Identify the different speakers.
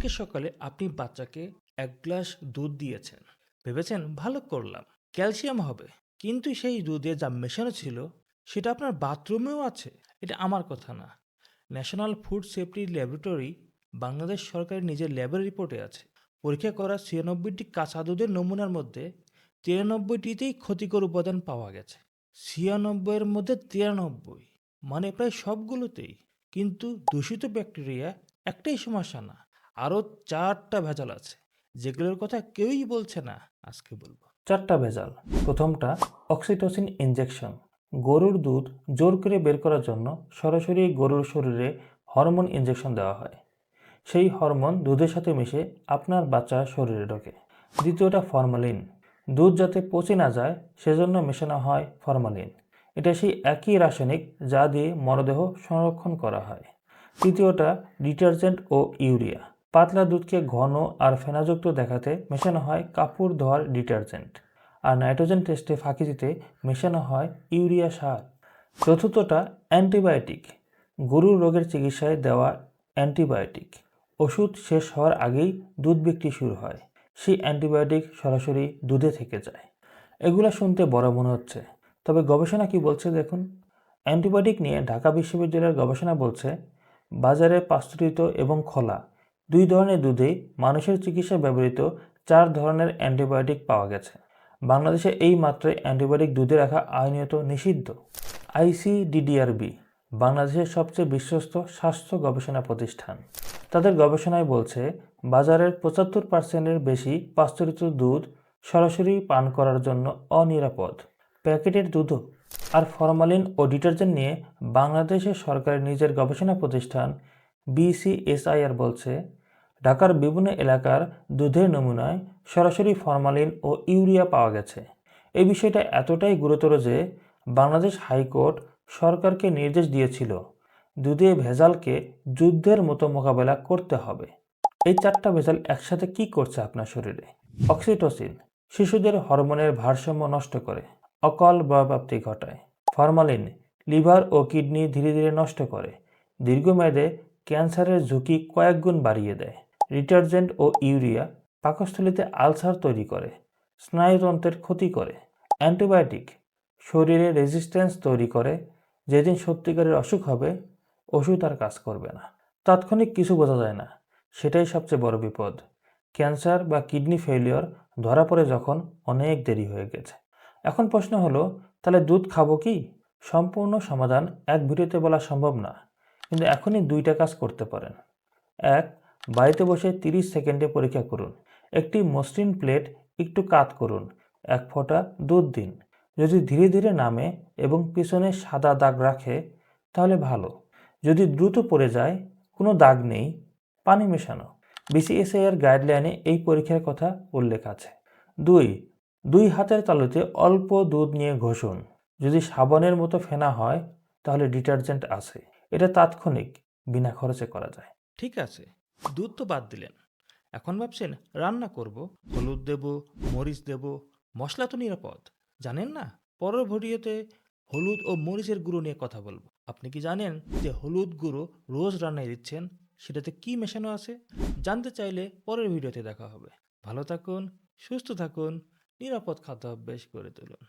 Speaker 1: আজকে সকালে আপনি বাচ্চাকে এক গ্লাস দুধ দিয়েছেন, ভেবেছেন ভালো করলাম, ক্যালসিয়াম হবে। কিন্তু সেই দুধে যা মেশানো ছিল সেটা আপনার বাথরুমেও আছে। এটা আমার কথা না, national food safety laboratory Bangladesh সরকারের নিজের ল্যাবের রিপোর্টে আছে। পরীক্ষা করা 96টি কাঁচা দুধের নমুনার মধ্যে 93টিতেই ক্ষতিকর উপাদান পাওয়া গেছে। 96-এর মধ্যে 93, মানে প্রায় সবগুলোতেই। কিন্তু দূষিত ব্যাকটেরিয়া একটাই সমস্যা না, আরও 4টা ভেজাল আছে যেগুলোর কথা কেউই বলছে না। আজকে বলবো
Speaker 2: 4টা ভেজাল। প্রথমটা অক্সিটোসিন ইনজেকশন। গরুর দুধ জোর করে বের করার জন্য সরাসরি গরুর শরীরে হরমোন ইনজেকশন দেওয়া হয়। সেই হরমোন দুধের সাথে মিশে আপনার বাচ্চার শরীরে ঢোকে। দ্বিতীয়টা ফরমালিন। দুধ যাতে পচে না যায় সেজন্য মেশানো হয় ফরমালিন। এটা সেই একই রাসায়নিক যা দিয়ে মরদেহ সংরক্ষণ করা হয়। তৃতীয়টা ডিটারজেন্ট ও ইউরিয়া। পাতলা দুধকে ঘন আর ফেনাযুক্ত দেখাতে মেশানো হয় কাপড় ধোয়ার ডিটারজেন্ট। আর নাইট্রোজেন টেস্টে ফাঁকি দিতে মেশানো হয় ইউরিয়া সার। চতুর্থটা অ্যান্টিবায়োটিক। গরুর রোগের চিকিৎসায় দেওয়া অ্যান্টিবায়োটিক। ওষুধ শেষ হওয়ার আগেই দুধ বিক্রি শুরু হয়। সেই অ্যান্টিবায়োটিক সরাসরি দুধে থেকে যায়। এগুলো শুনতে বড় মনে হচ্ছে, তবে গবেষণা কি বলছে দেখুন। অ্যান্টিবায়োটিক নিয়ে ঢাকা বিশ্ববিদ্যালয়ের গবেষণা বলছে, বাজারে পাস্তুরিত এবং খোলা 2 ধরনের দুধেই মানুষের চিকিৎসায় ব্যবহৃত 4 ধরনের অ্যান্টিবায়োটিক পাওয়া গেছে। বাংলাদেশে এই মাত্রায় অ্যান্টিবায়োটিক দুধে রাখা আইনত নিষিদ্ধ। আইসিডিডিআরবি বাংলাদেশের সবচেয়ে বিশ্বস্ত স্বাস্থ্য গবেষণা প্রতিষ্ঠান। তাদের গবেষণায় বলছে, বাজারের 75%-এর বেশি পাস্তুরিত দুধ সরাসরি পান করার জন্য অনিরাপদ। প্যাকেটের দুধও। আর ফরমালিন ও ডিটারজেন্ট নিয়ে বাংলাদেশের সরকারের নিজের গবেষণা প্রতিষ্ঠান বিসিএসআইআর বলছে, ঢাকার বিভিন্ন এলাকার দুধের নমুনায় সরাসরি ফরমালিন ও ইউরিয়া পাওয়া গেছে। এই বিষয়টা এতটাই গুরুতর যে বাংলাদেশ হাইকোর্ট সরকারকে নির্দেশ দিয়েছিল, দুধে ভেজালকে যুদ্ধের মতো মোকাবেলা করতে হবে। এই 4টা ভেজাল একসাথে কি করছে আপনার শরীরে? অক্সিটোসিন শিশুদের হরমোনের ভারসাম্য নষ্ট করে, অকাল বয়ঃপ্রাপ্তি ঘটায়। ফরমালিন লিভার ও কিডনি ধীরে ধীরে নষ্ট করে, দীর্ঘমেয়াদে ক্যান্সারের ঝুঁকি কয়েক গুণ বাড়িয়ে দেয়। ডিটারজেন্ট ও ইউরিয়া পাকস্থলীতে আলসার তৈরি করে, স্নায়ুতন্ত্রের ক্ষতি করে। অ্যান্টিবায়োটিক শরীরে রেজিস্ট্যান্স তৈরি করে, যেদিন সত্যিকারের অসুখ হবে ওষুধ আর কাজ করবে না। তাৎক্ষণিক কিছু বোঝা যায় না, সেটাই সবচেয়ে বড় বিপদ। ক্যান্সার বা কিডনি ফেলিওর ধরা পড়ে যখন অনেক দেরি হয়ে গেছে। এখন প্রশ্ন হলো, তাহলে দুধ খাবো কি? সম্পূর্ণ সমাধান এক ভিডিওতে বলা সম্ভব না, কিন্তু এখনই 2টা কাজ করতে পারেন। 1, বাড়িতে বসে 30 সেকেন্ডে পরীক্ষা করুন। একটি মসৃণ প্লেট একটু কাত করুন, 1 ফোঁটা দুধ দিন। যদি ধীরে ধীরে নামে এবং পিছনে সাদা দাগ রাখে তাহলে ভালো। যদি দ্রুত পড়ে যায়, কোনো দাগ নেই, পানি মেশানো। বিসিএসআইআর গাইডলাইনে এই পরীক্ষার কথা উল্লেখ আছে। 2 হাতের তালুতে অল্প দুধ নিয়ে ঘষুন। যদি সাবানের মতো ফেনা হয় তাহলে ডিটারজেন্ট আছে, এটা তাৎক্ষণিক, বিনা খরচে করা যায়।
Speaker 1: ঠিক আছে, দুধ তো বাদ দিলেন, এখন ভাবছেন রান্না করব, হলুদ দেব, মরিচ দেব, মশলা তো নিরাপদ, জানেন না? পরের ভিডিওতে হলুদ ও মরিচের গুঁড়ো নিয়ে কথা বলবো। আপনি কি জানেন যে হলুদ গুঁড়ো রোজ রান্নায় দিচ্ছেন, সেটাতে কি মেশানো আছে? জানতে চাইলে পরের ভিডিওতে দেখা হবে। ভালো থাকুন, সুস্থ থাকুন, নিরাপদ খাদ্যাভ্যাস গড়ে তুলুন।